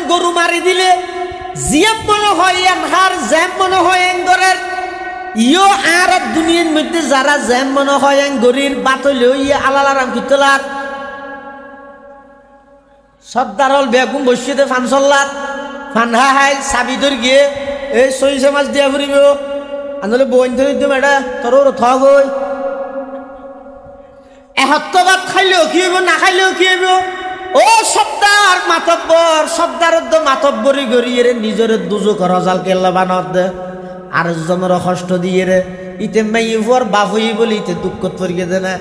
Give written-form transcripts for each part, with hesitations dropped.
গরু মারি দিলে জিয়াব মনে হয় হার জ্যাম মনে হয় গরের ইয়ো আর দুনিয়ার মধ্যে যারা জ্যাম মনে হয় গরির বাতলে ইয়ে আলালারাম কিতলার সর্দারল বেগুম বসিয়ে ফানসল্লার ফানহা হাই চাবি ধর গিয়ে এই সরিষা মাছ দিয়া ফুরিব আনলে বইন ধরে দিম এটা তোর থগ হই এহত্তবাদ খাইলেও কি হইব না খাইলেও কি হইব ও সর্দার মাতব্বর সর্দারের তো মাতব্বরি গড়িয়ে রে নিজের দুজো করা জাল কেল্লা বানত দে আর জনের কষ্ট দিয়ে রে ইতে মাইফর বাপ হই বলি ইতে দুঃখ তরিয়ে দে না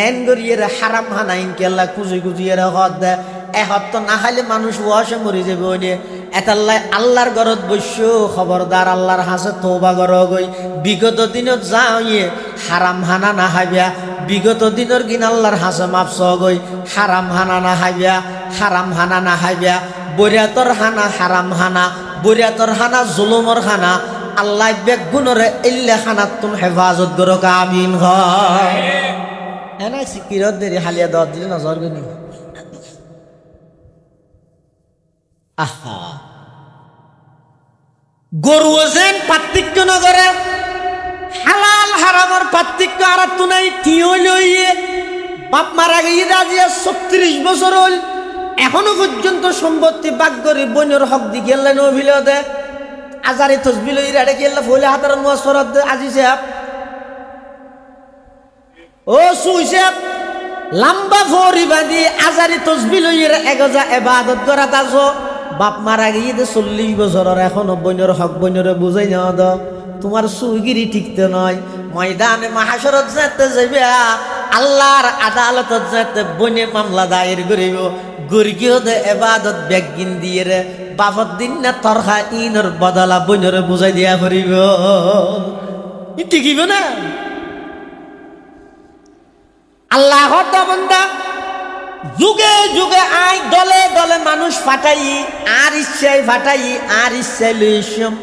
এন গড়িয়ে রে হারাম হানাইন কেল্লা খুঁজি খুঁজিয়ে রে হদ দে এহত্ত না খাইলে মানুষ ওয়াসে মরি যাবে ওই নিয়ে এতাল্লাই আল্লাহর ঘরত বৈশ্য খবরদার আল্লাহর হাসে তৌবা কর গই বিগত দিনত যাও ইয়ে হারাম হানা না হাইবিয়া বিগত দিনের কিন আল্লাহর হাসে মাপস গই হারাম হানা না হাইবিয়া হারাম হানা না হাইবিয়া বরিয়াতর হানা হারাম হানা বরিয়াতর হানা জুলুমর হানা আল্লাহ বেগুনরে ইল্লে খানাত তুম হেফাজত করো আমিন হয় এনা সিকিরত দেরি হালিয়া দাওয়াত দিলে নজর গনি আহা গরু যেন পার্থক্য নগরে হালাল হারামের পার্থক্য আর তো নাই তিও লইয়ে বাপ মারা গিয়ে রাজিয়া 36 বছর হল এখনো পর্যন্ত সম্পত্তি বাগ করে বনের হক দি গেলেন অভিল দে আজারে তসবিল ইরাড়ে গেলে ফলে হাতার মুয়াসফরত দে আজি সাহেব ও সুই সাহেব লম্বা ফরি বাঁধি আজারে তসবিল ইরা এগজা ইবাদত করা তাজো বাপ মারা গিয়ে 40 বছরের এখনো বনের হক বনের বুঝাই না দ তোমার সুগিরি ঠিকতে নয় ময়দানে মাহাশরত যেতে যাবে আল্লাহর আদালতত যেতে বনে মামলা দায়ের করিব গরিগিও দে ইবাদত বেগিন দিয়ে রে বাপত দিন না তরহা ইনর বদলা বনের বুঝাই দিয়া করিব ঠিকিব না আল্লাহর বান্দা যুগে যুগে আই দলে দলে মানুষ ফাটাই আর ইচ্ছাই ফাটাই আর ইচ্ছাই লইছম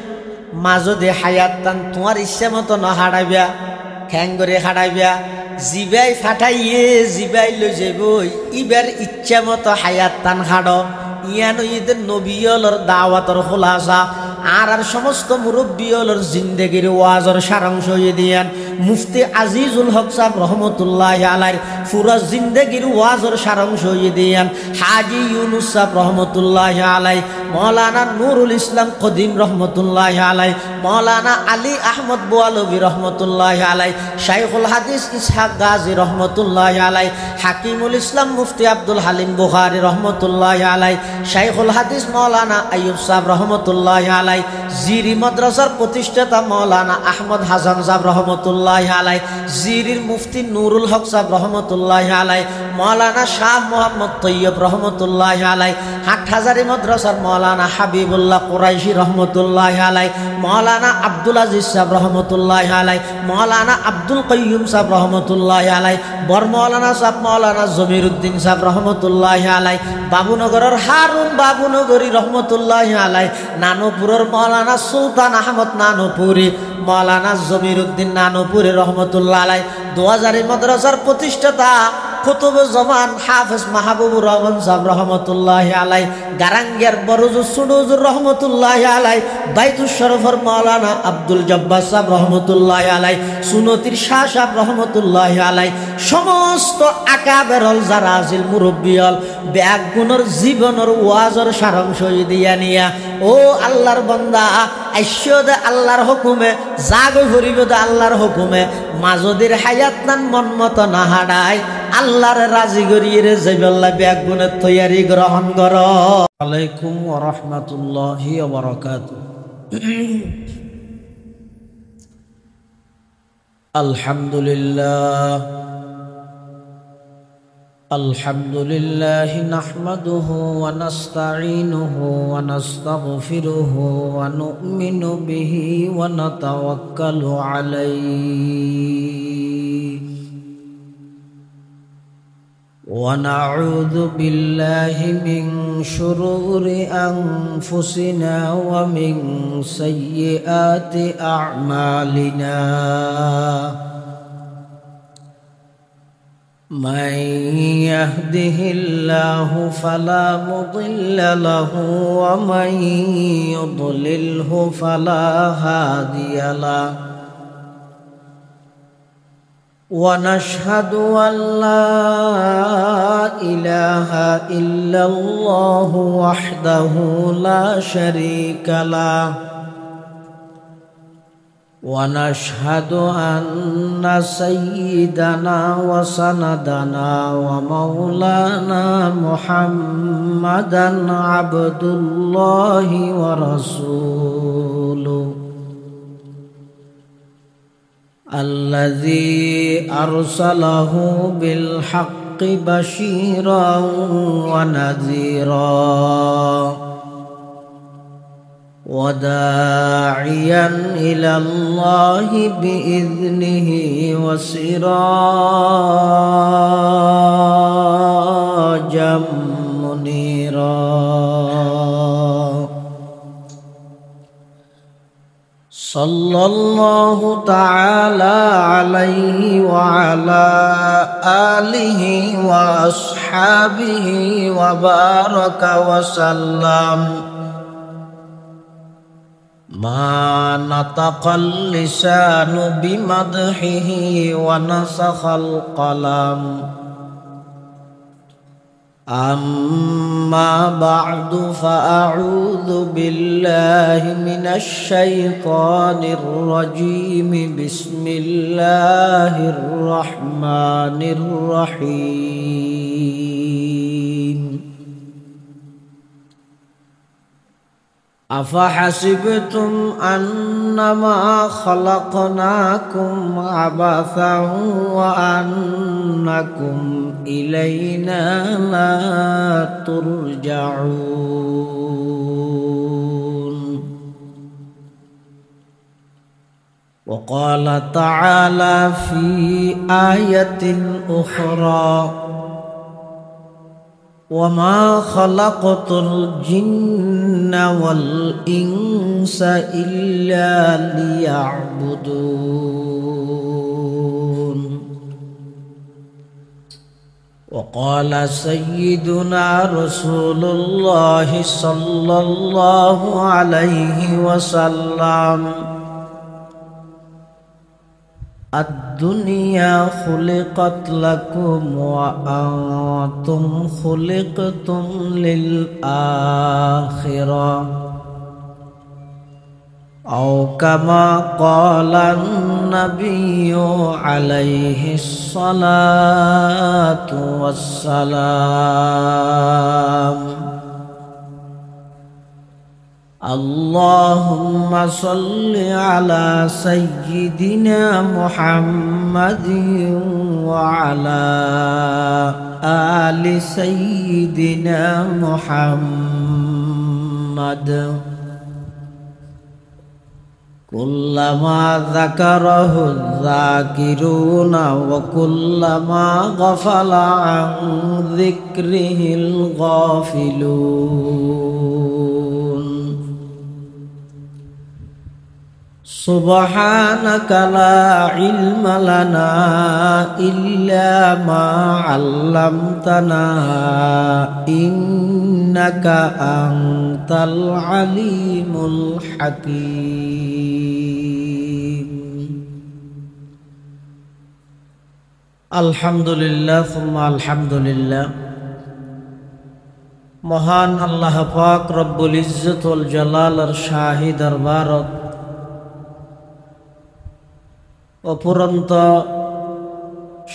মাজদে হায়াত টান তোমার ইচ্ছা মতো ন হারাইবা খ্যাং করে হারাইবা জিবাই ফাটাইয়ে জিবাই লই যাব ইবার ইচ্ছা মতো হায়াত টান হাড় ইয়ানো ইদের নবীয়লর দাওয়াতর খোলাসা আর সমস্ত মুরব্বিয়লর জিন্দেগির ওয়াজর সারাংশ দিয়ান মুফতি আজিজুল হক সাহেব রহমতুল্লাহ আলাইহির পুরা জিন্দেগির ওয়াজর সারাংশ দিয়ান হাজী ইউনুস সাহেব রহমতুল্লাহ আলাইহি মাওলানা নুরুল ইসলাম কদিম রহমতুল্লাহ আলাইহি মাওলানা আলী আহমদ বোয়ালবী রহমতুল্লাহ আলাইহি শাইখুল হাদিস ইসহাক গাজী রহমতুল্লাহ আলাইহি হাকিমুল ইসলাম মুফতি আব্দুল হালিম বুখারী রহমতুল্লাহ আলাইহি শাইখুল হাদিস মাওলানা আইয়ুব সাহেব রহমতুল্লাহ আলাইহি জিরি মাদ্রাসার প্রতিষ্ঠাতা মাওলানা আহমদ হাসান সাহেব রহমতুল্লাহ আলাইহি জিরির মুফতি নুরুল হক সাহেব রহমতুল্লাহ আলাইহি মাওলানা শাহ মোহাম্মদ তৈয়ব রহমতুল্লাহ আলাইহি হাটহাজারী মাদ্রাসার মাওলানা হাবিবুল্লাহ কুরাইশি রহমতুল্লাহ আলাইহি মাওলানা আব্দুল আজিজ সাহেব রহমতুল্লাহ আলাইহি মাওলানা আব্দুল কাইয়ুম সাহেব রহমতুল্লাহ আলাইহি বর মাওলানা সাহেব মাওলানা জমিরউদ্দিন সাহেব রহমতুল্লাহ আলাইহি বাবুনগরের হারুন বাবুনগরী রহমতুল্লাহ আলাইহি নানুপুরের মাওলানা সুলতান আহমদ নানুপুরি মাওলানা জমিরউদ্দিন নানুপুরি রহমতুল্লাহ আলাইহি 2000 মাদ্রাসার প্রতিষ্ঠাতা কুতুবুজ্জামান হাফেজ মাহবুবুর রহমান সাহেব রহমতুল্লাহ আলাইহি গারাঙ্গের বড়জুর সুডুজুর রহমতুল্লাহ আলাইহি বাইতুল শরফের মাওলানা আব্দুল জব্বার সাহেব রহমতুল্লাহ আলাইহি সুনতির শাহ সাহেব রহমতুল্লাহ আলাইহি সমস্ত আকাবেরল যারা আছিল মুরব্বিয়ল ব্যাগুণর জীবনের ওয়াজর সারাংশ দিয়া নিয়া ও আল্লাহর বান্দা আইশ্বদ আল্লাহর হুকুমে জাগ ভরিব আল্লাহর হুকুমে মাজদের হায়াত নান মন মতো না হাডাই আল্লাহর রাজি করিয়ে রে যাইবাল্লাহ ব্যাগুণের তৈয়ারি গ্রহণ কর আলাইকুম ওয়া রাহমাতুল্লাহি ওয়া বারাকাতুহু আলহামদুলিল্লাহ আলহামদুলিল্লাহি নাহমাদুহু ওয়া নাস্তাঈনুহু ওয়া নাস্তাগফিরুহু ওয়া নু'মিনু বিহি ওয়া নাতাওয়াক্কালু আলাইহি ওয়া নাউযু বিল্লাহি মিন শুরুরি আনফুসিনা ওয়া মিন সাইয়্যাতি আ'মালিনা من يهده الله فلا مضل له ومن يضلله فلا هادي له ونشهد أن لا إله إلا الله وحده لا شريك له ونشهد أن سيدنا وسندنا ومولانا محمدا عبد الله ورسوله الذي أرسله بالحق بشيرا ونذيرا وداعيا إلى الله بإذنه وسراجا منيرا صلى الله تعالى عليه وعلى آله وأصحابه وبارك وسلم ما نطق اللسان بمدحه ونسخ القلم أما بعد فأعوذ بالله من الشيطان الرجيم بسم الله الرحمن الرحيم أفحسبتم أنما خلقناكم عبثا وأنكم إلينا لا ترجعون وقال تعالى في آية أخرى وما خلقت الجن والإنس إلا ليعبدون وقال سيدنا رسول الله صلى الله عليه وسلم الدنيا خلقت لكم وأنتم خلقتم للآخرة أو كما قال النبي عليه الصلاة والسلام اللهم صل على سيدنا محمد وعلى آل سيدنا محمد كلما ذكره الذاكرون وكلما غفل عن ذكره الغافلون سبحانك لا علم لنا إلا ما علمتنا إنك أنت العليم الحكيم الحمد لله ثم الحمد لله মহান আল্লাহ পাক রব্বুল ইজ্জত ওয়াল জালালের শাহী দরবারত অপুরন্ত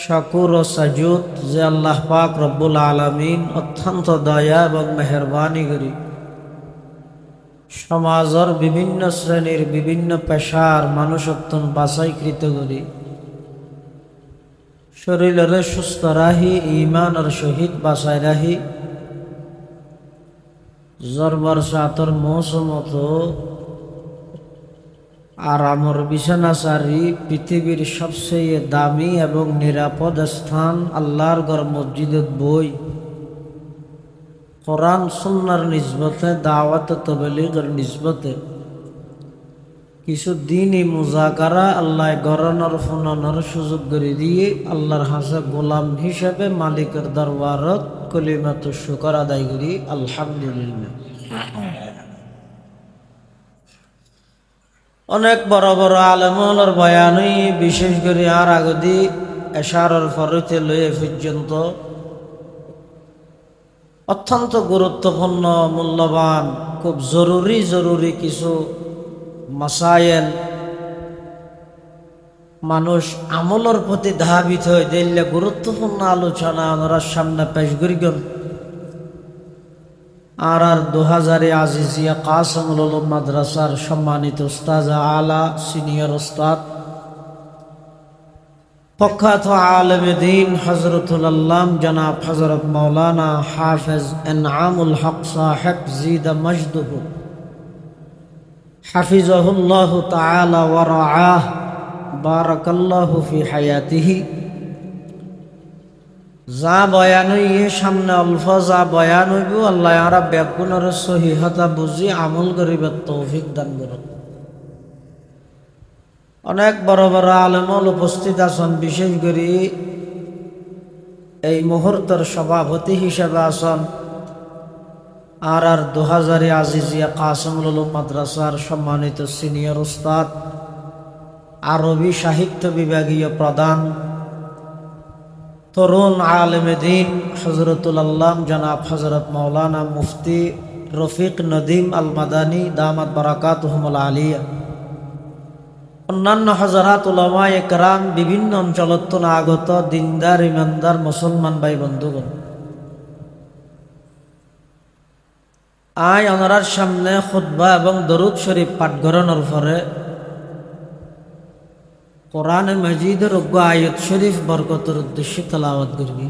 শাকুর ও সাজুদ যে আল্লাহ পাক রব্বুল আলামিন অত্যন্ত দয়া এবং মেহেরবানি করি সমাজের বিভিন্ন শ্রেণীর বিভিন্ন পেশার মানুষ অত্যন্ত বাছাইকৃত করি শরীরের সুস্থ রাহি ঈমানের সহিত বাছাই রাহি জরবার সাতর মৌসুমত আরামর বিছানা সারি পৃথিবীর সবচেয়ে দামি এবং নিরাপদ স্থান আল্লাহর ঘর মসজিদত বই কোরআন সুন্নাহর নিসবতে দাওয়াত তাবলীগের নিসবতে কিছু দিনই মুজাকারা আল্লাহ গরানোর ফোনানোর সুযোগ করে দিয়ে আল্লাহর হাসে গোলাম হিসেবে মালিকের দরবারত কলিমাত শুকর আদায় করি আলহামদুলিল্লাহ। অনেক বড় বড় আলেমর বয়ানই বিশেষ করে আর আগদি এশারর ফরতে লয়ে পর্যন্ত অত্যন্ত গুরুত্বপূর্ণ মূল্যবান খুব জরুরি কিছু মাসায়েল মানুষ আমলের প্রতি ধাবিত হয়ে দিলে গুরুত্বপূর্ণ আলোচনা ওনার সামনে পেশ করিগন। আর 2000 আজিজিয়া কাসমুল উলুম মাদ্রাসার সম্মানিত উস্তাদ আলা সিনিয়র উস্তাদ প্রখ্যাত আলেমে দ্বীন হযরতুল আল্লাম জনাব হযরত মাওলানা হাফেজ ইনআমুল হক সাহেব জিদা মজদুহু হাফিজাহুল্লাহু তাআলা ওয়া রাআহ বারাকাল্লাহু ফি হায়াতিহি। যা বয়ান হইয়ে সামনে অল্প যা বয়ান হইব আল্লাহ আরা ব্যাকুণের সহিহতা বুঝি আমল করিবার তৌফিক দান করুন। অনেক বড় বড় আলেমল উপস্থিত আছেন, বিশেষ করে এই মুহূর্তের সভাপতি হিসেবে আছেন আর 2000 আজিজিয়া কাসমুল উলুম মাদ্রাসার সম্মানিত সিনিয়র উস্তাদ আরবি সাহিত্য বিভাগীয় প্রধান তরুণ আলেমে দ্বীন হযরতুল আল্লাম জনাব হযরত মাওলানা মুফতি রফিক নদীম আল মাদানী দামাত বারাকাতুহুমুল আলিয়া, অন্যান্য হযরত উলামায়ে কেরাম, বিভিন্ন অঞ্চলত আগত দিনদার ইমানদার মুসলমান ভাই বন্ধুগণ, আয় ওনার সামনে খুতবা এবং দরুদ শরীফ পাঠ করানোর পরে কোরআনে মাজিদের অজ্ঞ আয়াত শরীফ বরকতের উদ্দেশ্যে তেলাওয়াত করবি।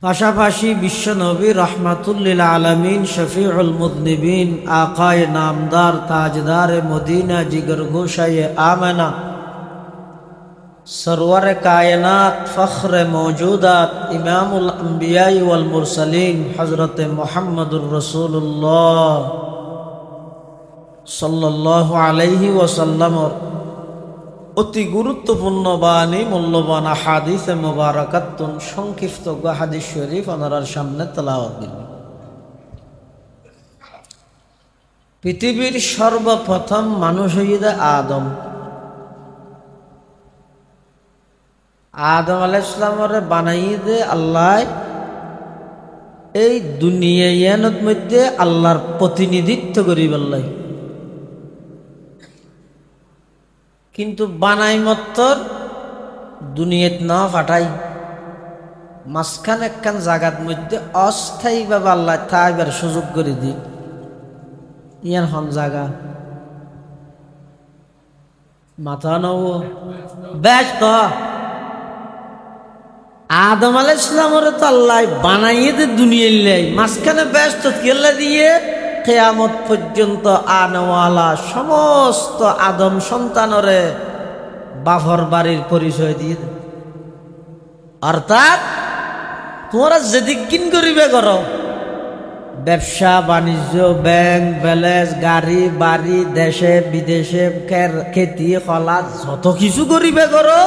পাশাপাশি বিশ্ব নবী রহমাতুল লিল আলামিন শফিউল মুযনিবিন আকায়ে নামদার তাজদার মদিনা জিগর গোশায়ে আমেনা সরওয়ার কায়নাত ফখরে মৌজুদাত ইমামুল আম্বিয়া ওয়াল মুরসালিন হযরতে মুহাম্মদুর রাসূলুল্লাহ সাল্লাল্লাহু আলাইহি ওয়াসাল্লামর অতি গুরুত্বপূর্ণ বাণী মূল্যবান হাদিসে মুবারাকাতুন সংক্ষিপ্ত হাদিস শরীফ ওনার সামনে তেলাওয়াত করবেন। পৃথিবীর সর্বপ্রথম মানুষ হইয়া আদম। আদম আলাইহিস সালামরে বানাইয়ে দে আল্লাহ এই দুনিয়ার মধ্যে আল্লাহর প্রতিনিধিত্ব করিবার, কিন্তু বানাই মত্তর দুনিয়াত না ফাটাই মাঝখানে একখান জায়গার মধ্যে অস্থায়ীভাবে আল্লাহ থাকবার সুযোগ করে দি। ইয়ার হন জায়গা মাথা নব ব্যস্ত আদম আলাইহিস সালামের তো আল্লাহ বানাইয়ে দে দুনিয়ার লাই, মাঝখানে ব্যস্ত কেল্লা দিয়ে কিয়ামত পর্যন্ত আনওয়ালা সমস্ত আদম সন্তানরে বাফর বাড়ির পরিচয় দিয়ে দেয়। অর্থাৎ তোমরা যেদিক কিন করিবে করো, ব্যবসা বাণিজ্য, ব্যাংক ব্যালেন্স, গাড়ি বাড়ি, দেশে বিদেশে খেতি খলা যত কিছু করিবে করো,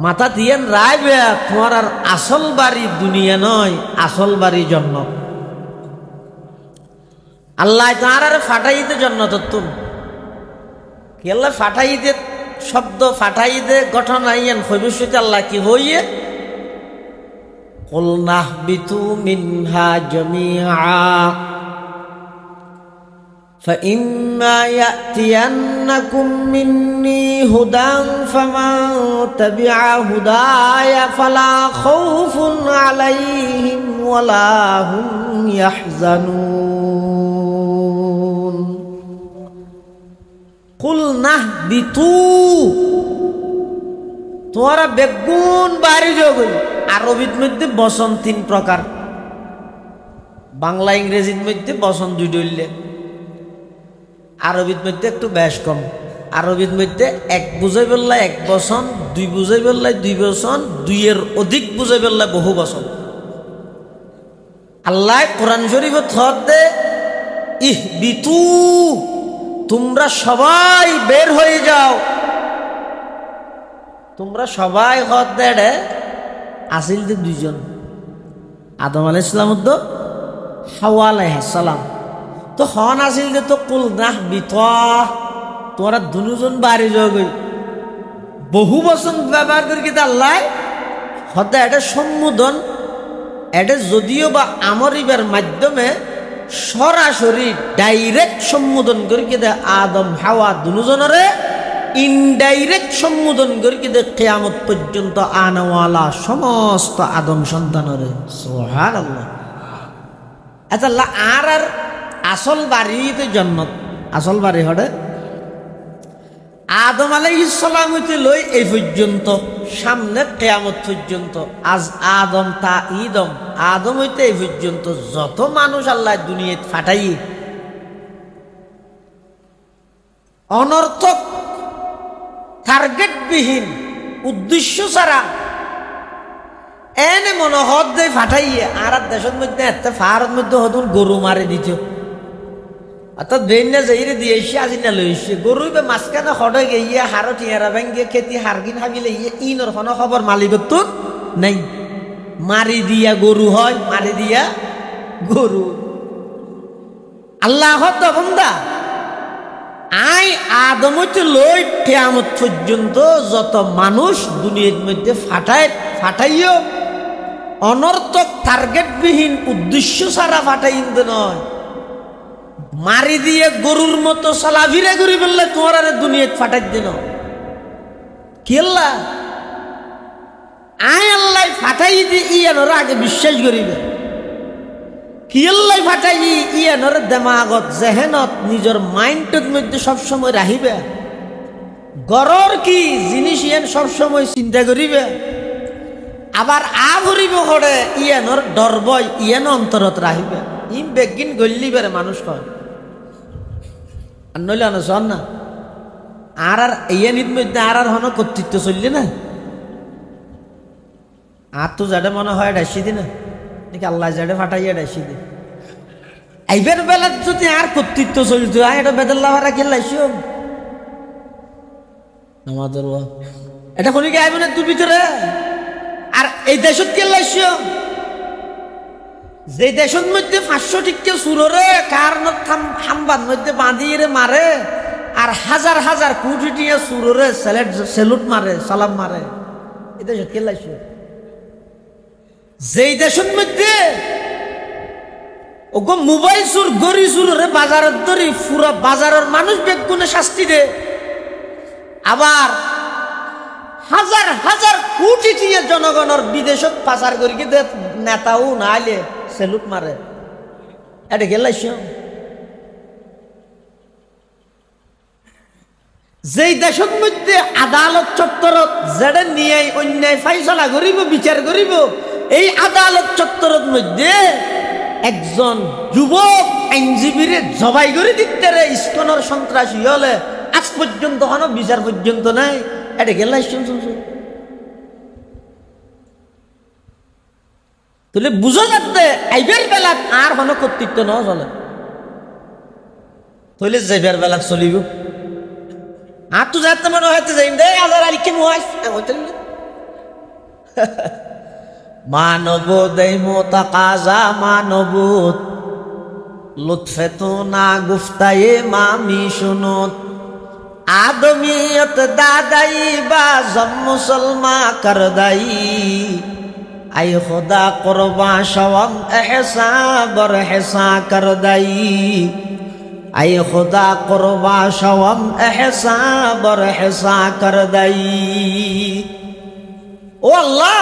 মাথা দিয়ে রাইবে তোমার আর আসল বাড়ি দুনিয়া নয়, আসল বাড়ি জন্নত। আল্লাহ তাআলা ফাটাইতে জন্নত তুমি কেলা ফাটাইতে শব্দ ফাটাইতে গঠন আইয়েন ভবিষ্যতে আল্লাহ কি হইয়ে কুল নাহবিতু মিনহা জামিআ فإما يأتينكم مني هدى فمن تبع هداي فلا خوف عليهم ولا هم يحزنون কুল নাহবিতু তোরা বেগুন বাড়ি যোগই। আরবির মধ্যে বসন 3 প্রকার, বাংলা ইংরেজির মধ্যে বসন 2 ডইলে, আরবির মধ্যে একটু বেশ কম। আরবির মধ্যে 1 বুঝাই বললে 1 বসন, 2 বুঝাই বললে 2 বসন, 2 এর অধিক বুঝাই বললে বহু বসন। আল্লাহ কোরআন শরীফে থর দে ইহবিতু, তোমরা সবাই বের হয়ে যাও। তোমরা সবাই হদ দেড়ে আসিল যে দুইজন, আদম আলাইহিস সালাম তো হাওয়া আলাইহিস সালাম। তো হন আসিল যে তো কুল নাহ বিতা, তোমরা দুজন বাড়ি যাও। বহু বচন ব্যবহার করি কিন্তু আল্লাহ হতে এটা সম্বোধন, এটা যদিও বা আমরিবার মাধ্যমে সরাসরি ডাইরেক্ট সম্বোধন করি কিন্তু আদম হাওয়া দুজনরে ইনডাইরেক্ট সম্বোধন করি কিন্তু কিয়ামত পর্যন্ত আনাওয়ালা সমস্ত আদম সন্তানরে। সুবহানাল্লাহ। আচ্ছা, আর আসল বাড়ি তো জান্নাত, আসল বাড়ি হড়ে আদম আলাইহিস সালাম হইতে লই এই পর্যন্ত সামনে কিয়ামত পর্যন্ত। আজ আদম তা ইদম, আদম হইতে এই পর্যন্ত যত মানুষ আল্লাহ দুনিয়াতে ফাটাই অনর্থক টার্গেটবিহীন উদ্দেশ্য ছাড়া এনে মনোহর দিয়ে ফাটাইয়ে আর দেশের মধ্যে এত ফারের মধ্যে হতুন গরু মারি দিত। অর্থাৎ বেইনা যাইরে দিয়ে এসে আজি না লইছে গরু বে মাঝখানে হড়ে গিয়ে হারো টিয়ারা ভেঙ্গে খেতি হারগিন হাবিলে ইনর কোনো খবর মালিকত তো নাই। মারি দিয়া গরু হয়, মারি দিয়া গরু। আল্লাহ বন্দা আই আদম হইতে লই কিয়ামত পর্যন্ত যত মানুষ দুনিয়ার মধ্যে ফাটাইও অনর্থক টার্গেটবিহীন উদ্দেশ্য ছাড়া ফাটাইন নয়। মারি দিয়ে গরুর মতো চলাফিরা করি বললে তোমার আর দুনিয়াত ফাটাই দিন কি আল্লাহ আয় আল্লাহ ফাটাই দি ইয়ানোর আগে বিশ্বাস করিবে কি আল্লাহ ফাটাই ইয়ানোর দেমাগত জেহেনত নিজের মাইন্ডের মধ্যে সবসময় রাখিবে। গরর কি জিনিস ইয়ান সবসময় চিন্তা করিবে। আবার আভরিব করে ইয়ানোর ডরবই ইয়ান অন্তরত রাখিবে। ইম বেগিন গল্লিবের মানুষ কয় আর নইলে শোন না আর ইয়ানির মধ্যে আর হন কর্তৃত্ব চললি না আর তো যাতে মনে হয় ডাইসি দি না নাকি আল্লাহ যাতে ফাটাইয়া ডাইসি দি। এইবার বেলার যদি আর কর্তৃত্ব চলতো এটা বেদল্লাহ খেলাইছি আমাদের এটা কোনকে আইব না তোর ভিতরে। আর এই দেশত খেলাইছ যে দেশের মধ্যে 500 টিকে সুররে কারণত হাম্বার মধ্যে বাঁধিয়ে মারে আর হাজার হাজার কোটি টিয়া সুররে সেলুট মারে সালাম মারে, এই দেশত খেলাইছ। যেই দেশের মধ্যে ওগো মোবাইল চুর গড়ি চুররে বাজারের ধরি পুরা বাজারের মানুষ বেগুনে শাস্তি দে, আবার হাজার হাজার কোটি টিয়া জনগণের বিদেশত পাচার করি কি নেতাও না আইলে সেলুট মারে, এটা গেলাইছ। যেই দেশের মধ্যে আদালত চত্বরত যেটা নিয়ে অন্যায় ফাইসলা করিব বিচার করিব, এই আদালত চত্বরের মধ্যে একজন যুবক আইনজীবীরে জবাই করে দিতে রে ইস্কনের সন্ত্রাসী হলে আজ পর্যন্ত হন বিচার পর্যন্ত নাই, এটা গেলাইছ। তাহলে বুঝো যাতে আইবের বেলা আর হন কর্তৃত্ব ন চলে, তাহলে যাইবার বেলা চলিব। আর তো যাতে মনে হয়তো যাই দে আজার আলী কি মহাজ মানব দেই মোতা কাজা মানবুত লুৎফে তো না গুফতায়ে মামি শুনত আদমিয়ত দাদাই বা জম মুসলমা করদাই আই খুদা করবা শওম এহসা বর হেসা করদাই আই খুদা করবা শওম এহসা বর হেসা করদাই। ও আল্লাহ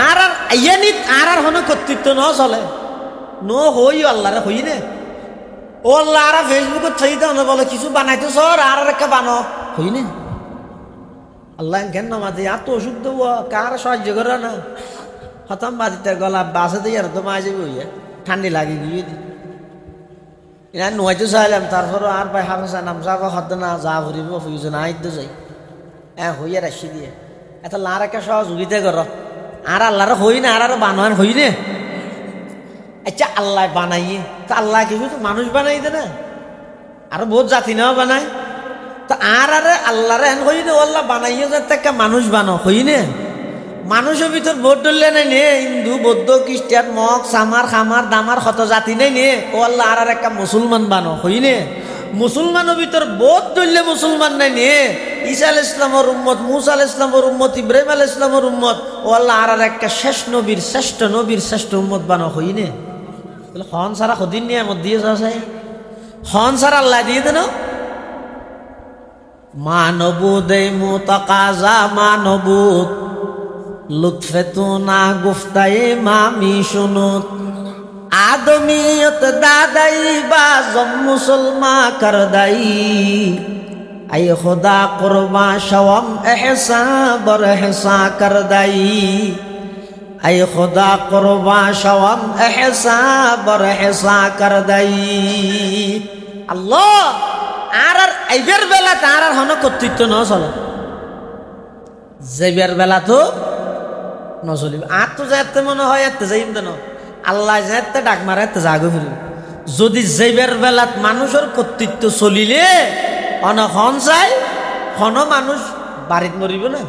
আর আইয়ানিত আর হন কর্তৃত্ব ন চলে ন হই আল্লাহ রে হই নে। ও আল্লাহ আর ফেসবুকত থাইতে না বলে কিছু বানাইতো সর আর একটা বানো হই নে। আল্লাহ কেন নামাজে আর তো অসুখ দেব কার সাহায্য করে না খতম বাজিতে গলা বাসে দিয়ে আর তো মাঝে বইয়া ঠান্ডি লাগে গিয়ে এরা নয়তো চাইলাম তারপর আর ভাই হাফেসা নাম যাবো হত না যা ভরিব ফুজন আইত যাই হইয়া রাখি দিয়ে এত লার একটা সহযোগিতা কর আর আল্লাহর হই না আর বানোয়ান হই নে। আচ্ছা আল্লাহ বানাইয়ে তো আল্লাহ কিছু তো মানুষ বানাই দে না, আরো বহুত জাতি নাও বানায় তো আর আরে আল্লাহরে হেন হই না আল্লাহ বানাইয়ে যাতে একটা মানুষ বানো হই না। মানুষের ভিতর ভোট ধরলে নাই নে হিন্দু বৌদ্ধ খ্রিস্টান মগ সামার খামার দামার কত জাতি নাই নে ও আল্লাহ আর একটা মুসলমান বানো হই নে। মুসলমানের ভিতর বোধ ধরলে মুসলমান নাই নে ঈসা আলাইহিস সালামের উম্মত মুসা আলাইহিস সালামের উম্মত ইব্রাহিম আলাইহিস সালামের উম্মত ও আল্লাহ আর একটা শেষ নবীর শ্রেষ্ঠ উম্মত বানো হই নে। হন সারা কদিন নিয়ামত দিয়ে যাচ্ছে হন সারা আল্লাহ দিয়ে দেন মানবুদ মুতাকাজা মানবুদ লুৎফে তো না গুফতায়ে মামি শুনুত আদমিয়ত দাদাই বাজম মুসলমা করদাই আই খুদা কুরবা শওম এহসা বর এহসা করদাই আই খুদা কুরবা শওম এহসা বর এহসা করদাই। আল্লাহ আর আইবের বেলা তার আর হন কর্তৃত্ব ন চলে যাইবার বেলা তো নচলিব আর তো যাতে মনে হয় এতে যাইম দেন আল্লাহ যাতে ডাক মারা এতে জাগো ফিরিব। যদি যাইবার বেলাত মানুষের কর্তৃত্ব চলিলে অনখন চাই হন মানুষ বাড়িত মরিব না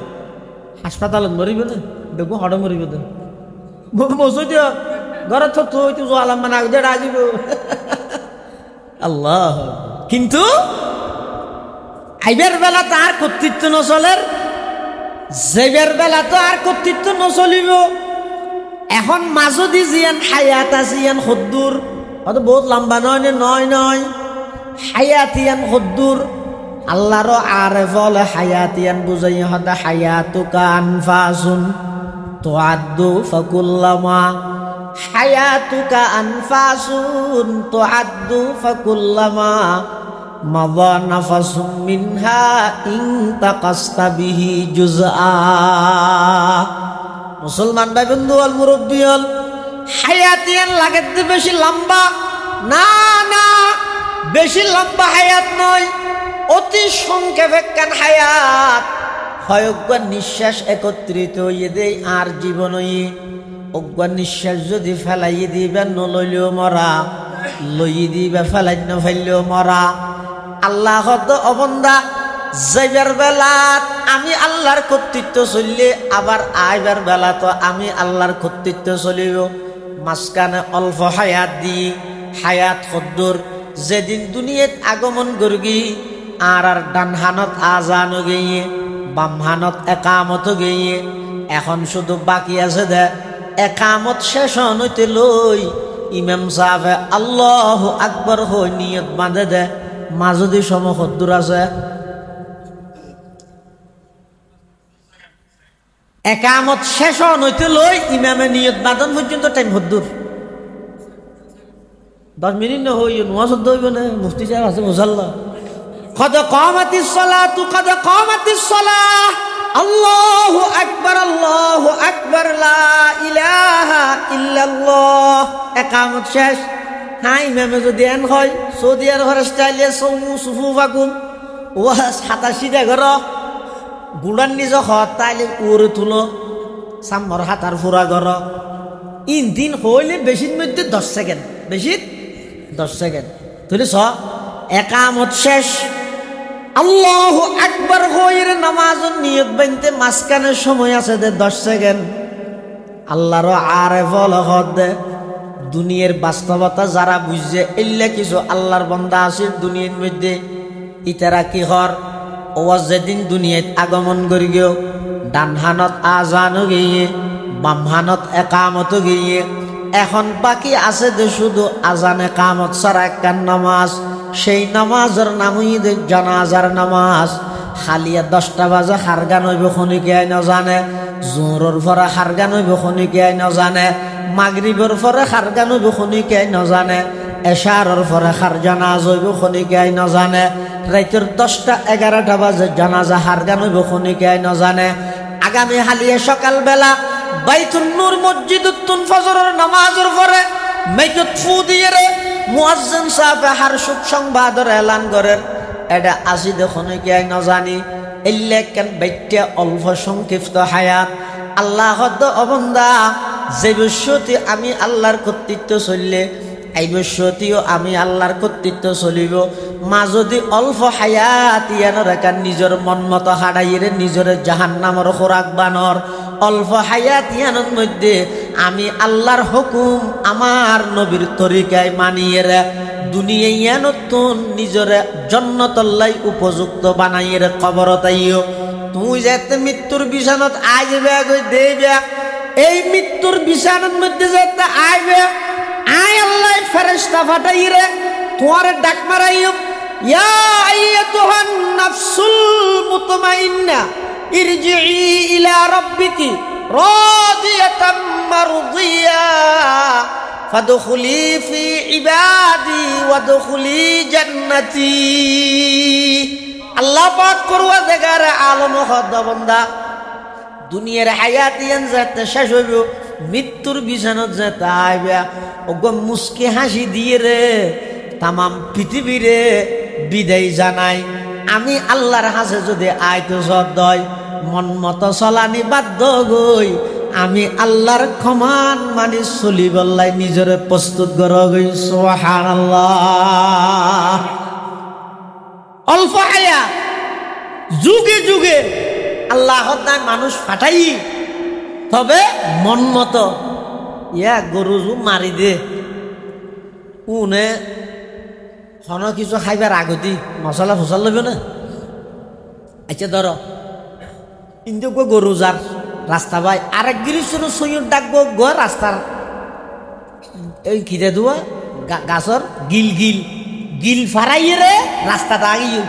হাসপাতালত মরিব না দেখো হড় মরিব দেন মসুই দিও ঘরে থইতো আলাম মানে আগে রাজিব আল্লাহ। কিন্তু আইবার বেলা তার কর্তৃত্ব নচলের যাইবার বেলা তো আর কর্তৃত্ব নচলিব। এখন মাজদি জিয়ান হায়াত আছে ইয়ান সদ্দুর হয়তো বহুত লম্বা নয় নয় নয় হায়াত ইয়ান সদ্দুর আল্লাহর আরে বলে হায়াত ইয়ান বুঝাই হদা হায়াতুকা আনফাসুন তুআদ্দু ফাকুল্লামা হায়াতুকা আনফাসুন তুআদ্দু ফাকুল্লামা মাযা নাফাসুম মিনহা ইনতাকাসতা বিহি জুজআ। মুসলমান ভাই বন্ধু আল মুরব্বী হল হায়াতিয়ান লাগে বেশি লম্বা না না বেশি লম্বা হায়াত নয় অতি সংক্ষেপ একখান হায়াত হয় অজ্ঞান নিঃশ্বাস একত্রিত হইয়ে দেয় আর জীবন হইয়ে অজ্ঞান নিঃশ্বাস যদি ফেলাইয়ে দিবে নলইলেও মরা লইয়ে দিবে ফেলাই ন ফেললেও মরা। আল্লাহ অবন্দা যাইবার বেলাত আমি আল্লাহর কর্তৃত্ব চললে আবার আইবার বেলা তো আমি আল্লাহর কর্তৃত্ব চলিব। মাঝখানে অল্প হায়াত দি হায়াত সদ্দুর যেদিন দুনিয়াত আগমন করগি আর ডান হানত আজান গিয়ে বাম হানত একামত গিয়ে এখন শুধু বাকি আছে দে একামত শেষ হইতে লই ইমাম সাহেব আল্লাহু আকবার হই নিয়ত বাঁধে দে মাজদি সম সদ্দুর আছে একামত শেষ হইতে লই ইমামে নিয়ত বাঁধন পর্যন্ত টাইম সদ্দুর 10 মিনিট না হই নোয়াজ হইব না মুফতি সাহেব আছে মুসাল্লা কদ কামাতিস সালাতু কদ কামাতিস সালাহ আল্লাহু আকবার লা ইলাহা ইল্লাল্লাহ একামত শেষ। হ্যাঁ ইমামে যদি এন হয় সৌদি আরবের স্টাইলে সৌমু সুফুফাকুম ও 87টা ঘর গুড়ার নিজ হত তাইলে উড়ে তুলো সাম্মর হাতার ফুরা ঘর ইন দিন হইলে বেশির মধ্যে 10 সেকেন্ড বেশি 10 সেকেন্ড তুই স একামত শেষ আল্লাহু আকবার হইরে নামাজ নিয়ত বানতে মাঝখানে সময় আছে দে 10 সেকেন্ড। আল্লাহর আরে বল হদ দুনিয়ার বাস্তবতা যারা বুঝছে এল্লা কিছু আল্লাহর বান্দা আছে দুনিয়ার মধ্যে ইতারা কি হর ও যেদিন দুনিয়াত আগমন করি গিয়ে ডান হানত আজান গিয়ে বাম হানত একামত গিয়ে এখন বাকি আছে দে শুধু আজান একামত ছাড়া একখান নামাজ সেই নামাজের নামই দে জানাজার নামাজ। খালিয়া 10টা বাজে হারগান হইব খনিকে আই না জানে জোহরের পরে হারগান হইব খনিকে আই না জানে মাগরিবের পরে হারগান হইব খনিকে আই না জানে এশারের পরে হার জানাজ হইব খনিকে আই না জানে রাতের 10টা 11টা বাজে জানাজা হারগান হইব খনিকে আই না জানে। আগামী হালিয়া সকালবেলা বাইতুন নূর মসজিদুত ফজরের নামাজের পরে মেজত ফু দিয়ে রে মুয়াজ্জিন সাহেব হার সুখ সংবাদের এলান করেন এটা আসি দেখুন কি না জানি এল্লা কেন বাইটা অল্প সংক্ষিপ্ত হায়াত আল্লাহ অবন্দা যে বৎসরটি আমি আল্লাহর কর্তৃত্ব চললে এই বৎসরটিও আমি আল্লাহর কর্তৃত্ব চলিব। মা যদি অল্প হায়াত ইয়ানো রেখা নিজের মন মতো হারাইরে নিজের জাহান্নামর খোরাক বানর অল্প হায়াত ইয়ানোর মধ্যে আমি আল্লাহর হুকুম আমার নবীর তরিকায় মানিয়ে রে দুনিয়া ইয়ানতুন নিজের জন্নতল্লাই উপযুক্ত বানাইয়ে রে কবর তাইও। তুই যেতে মৃত্যুর বিছানত আইবে গই দেবে এই মৃত্যুর বিছানার মধ্যে যেতে আইবে আয় আল্লাহ ফেরেশতা ফাটাই রে তোমার ডাক মারাইও ইয়া আইয়াতুহান নাফসুল মুতমাইন্না ইরজিই ইলা রাব্বিকি রাদিয়াতাম মারদিয়া ফাদখুলি ফি ইবাদি ওয়াদখুলি জান্নাতি। আল্লাহ পাক করওয়া জায়গার আলম হদ বান্দা দুনিয়ার হায়াত ইয়ান যাতে শেষ হইব মৃত্যুর বিছানত যেতে আইবে ওগো মুস্কি হাসি দিয়ে রে তামাম পৃথিবীরে বিদায় জানাই আমি আল্লাহর হাসে যদি আইতো সদয় মন মতো চলানি বাধ্য গই আমি আল্লাহর ক্ষমান মানি চলিবল্লাই নিজরে প্রস্তুত কর গই। সুবহানাল্লাহ। অল্প হায়াত যুগে যুগে আল্লাহ তাই মানুষ ফাটাই তবে মন মতো ইয়া গরু মারি দে উনে হন কিছু খাইবার আগতি মশলা ফসল লইব না। আচ্ছা ধর কিন্তু গরু যার রাস্তা ভাই আরেক গিরিশন সৈয়দ ডাকবো গো রাস্তার এই খিদে দুয়া গাছর গিল গিল গিল ফারাইয়ে রে রাস্তাটা আগিও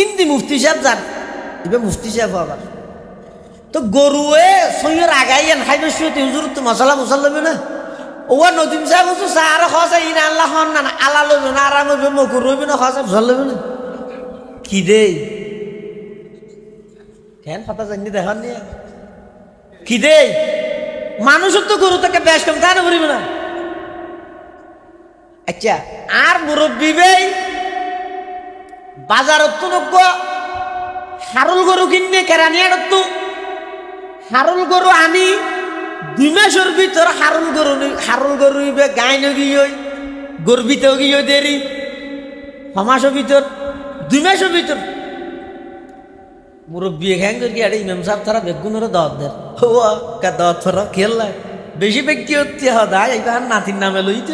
ইন্দি মুফতি সাহেব যান এবার মুফতি সাহেব আবার তো গরুয়ে সৈয়র আগাইয়েন খাইবে শুয়ে হুজুর তো মশলা ফসল লইবে না ও নদীম সাহেব হুজুর সার খসা ইনা আল্লাহ হন না আল্লাহ লইবে না আরাম হইবে মকুর রইবে না খসা ফসল লইবে না কি দে কেন ফাটা জানি দেখান নিয়ে কি দে মানুষের তো গরু থেকে বেশ কম তা না করিবে না। আচ্ছা আর মুরব্বী বেই বাজারত তো নব্য হারুল গরু কিনে কেরানিয়ার তো হারুল গরু আনি 2 মাসের ভিতর হারুল গরু গাই নগিয়ে গর্বিতেও গিয়ে দেরি 6 মাসের ভিতর 2 মাসের ভিতর মুরব্বী হ্যাং করি আরে ইমাম সাহেব তারা বেগুনের দাওয়াত দেন দাওয়াত ফরা খেললাই বেশি ব্যক্তি হচ্ছে হদা এইটা আর নাতির নামে লইতে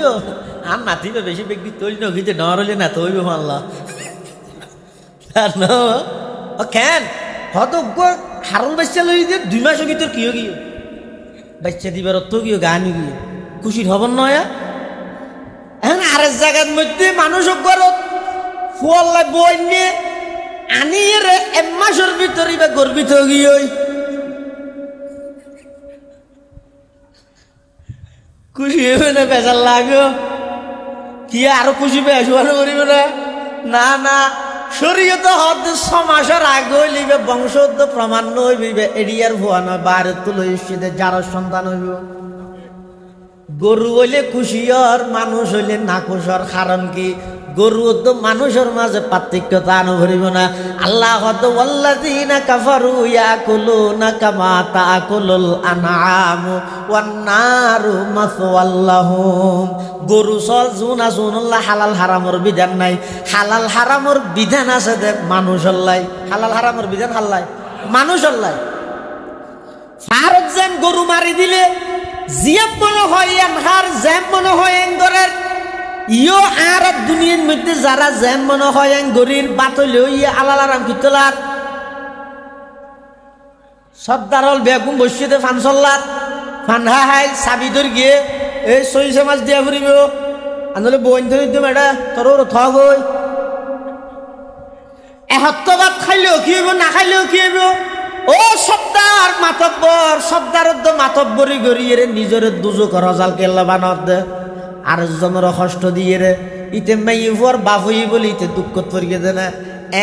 আর নাতি বেশি ব্যক্তি তৈরি নগিতে ডর হলে না তৈব মাল্লা কেন হত হারুল বাচ্চা লই দিয়ে 2 মাসের ভিতর কিও গিয়ে বাচ্চা দিবার অর্থ গিয়ে গান গিয়ে খুশির হবন নয় এখন আরেক জায়গার মধ্যে মানুষ ফুয়াল্লা বই নিয়ে আনিয়ে রে 1 মাসের ভিতরে গর্বিত গিয়ে খুশি হবে না বেজার লাগো কি আরো খুশি বেসবানো করিবে না না শরীয়ত হদ 6 মাসের আগে হইলিবে বংশোদ্ধ প্রমাণ হইবে এরিয়ার ভুয়া নয় বাইরে তো লইছে যার সন্তান হইব গরু হইলে খুশিয়র মানুষ হইলে না খুশর কারণ কি গরু তো মানুষের মাঝে পার্থক্য তা নভরিব না। আল্লাহ ওয়াল্লাযীনা কাফারু ইয়াকুলুনা কামা তাকুলুল আনআমু ওয়ান নারু মাসওয়াল লাহুম। গরু সল জুনা জুনুল্লাহ হালাল হারামর বিধান নাই হালাল হারামর বিধান আছে দে মানুষের লাই হালাল হারামর বিধান হাল্লাই মানুষের লাই ফারত যেন গরু মারি দিলে জিয়াব মনে হয় হার জ্যাম মনে হয় এঙ্গরের ইয়ো আর দুনিয়ার মধ্যে যারা জ্যাম মনে হয় গরির বাতলেও ইয়ে আলাল আরাম কিতলার সর্দারল বেগুম বসিয়ে ফান চল্লার ফান হাই চাবি ধর গিয়ে এই 6 মাস দিয়া ফুরিব আনলে বইন ধরে দিম এটা তোর থগ হই এহত্তবাদ খাইলেও কি হইব না খাইলেও কি হইব ও সর্দার মাতব্বর সর্দারের তো মাতব্বরি গড়িয়ে নিজের দুজক রজাল কেল্লা বানত দে আর জনের কষ্ট দিয়ে রে ইতে মাইফর বাপ হই বলি ইতে দুঃখ তরিয়ে দে না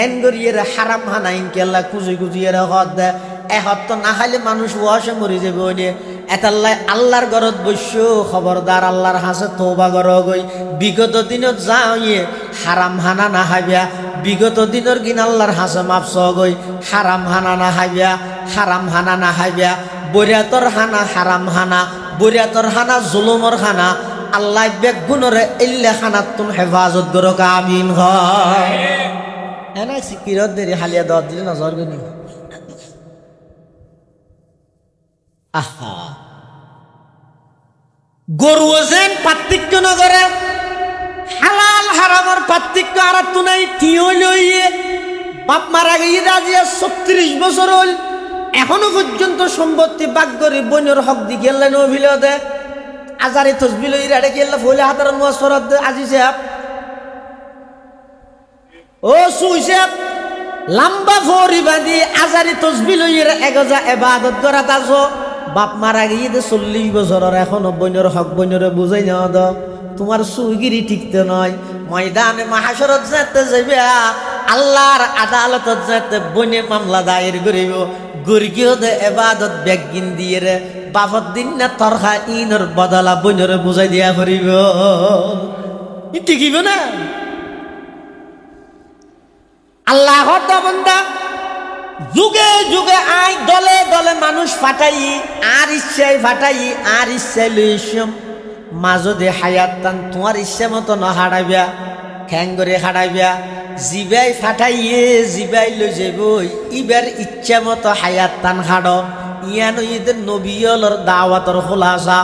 এন গড়িয়ে হারাম হানাইন কেল্লা খুঁজি খুঁজিয়ে হদ দে এহত না খাইলে মানুষ ওয়াসে মরি যাবে ওই নিয়ে এতাল্লাই আল্লাহর ঘরত বৈশ্য খবরদার আল্লাহর হাসে তৌবা কর গই বিগত দিনত যাইয়ে হারাম হানা না হাইবিয়া বিগত দিনের কিন আল্লাহর হাসে মাপস গই হারাম হানা না হাইবিয়া হারাম হানা না হাইবিয়া বরিয়াতর হানা হারাম হানা বরিয়াতর খানা জুলুমর খানা আল্লাহ বেগুনরে ইল্লে খানাত তুম হেফাজত করক আমিন হয় এনা সিকিরত দেরি হালিয়া দাওয়াত দিলে নজর গনি আহা গরু যেন পার্থক্য নগরে হালাল হারামের পার্থক্য আর তো নাই তিও লইয়ে বাপ মারা গিয়ে রাজিয়া 36 বছর হল এখনো পর্যন্ত সম্পত্তি বাগ করে বইনের হক দি গেলেন অভিলদে আজারে তসবি লই রাড়ে গেলে ফলে হাতার মুয়াসফরত আজি সাহেব ও সুই সাহেব লম্বা ফরি বাঁধি আজারে তসবি লই এগজা ইবাদত করাত আছো বাপ মারা গিয়ে 40 বছরের এখনো বইনের হক বইনের বুঝাই নেওয়া দাও তোমার সুগিরি ঠিকতে নয় ময়দানে মাহাশরত যেতে যাবে আল্লাহর আদালতত যেতে বনে মামলা দায়ের করিব গরিগিও দে ইবাদত বেগিন দিয়ে রে বাফত দিন না তরহা ইনর বদলা বইনরে বুঝাই দিয়া করিব ঠিকিব না আল্লাহর বান্দা যুগে যুগে আই দলে দলে মানুষ ফাটাই আর ইচ্ছায় ফাটাই আর ইচ্ছায় লইছম মাজদে হায়াতান তোমার ইচ্ছা মতো ন হারাইবা খ্যাঙ্গরে হারাইবা জিবাই ফাটাইয়ে জিবাই লই যাব ইবার ইচ্ছা মতো হায়াতান হাড় ইয়ানো ঈদের নবীয়লর দাওয়াতর খোলাসা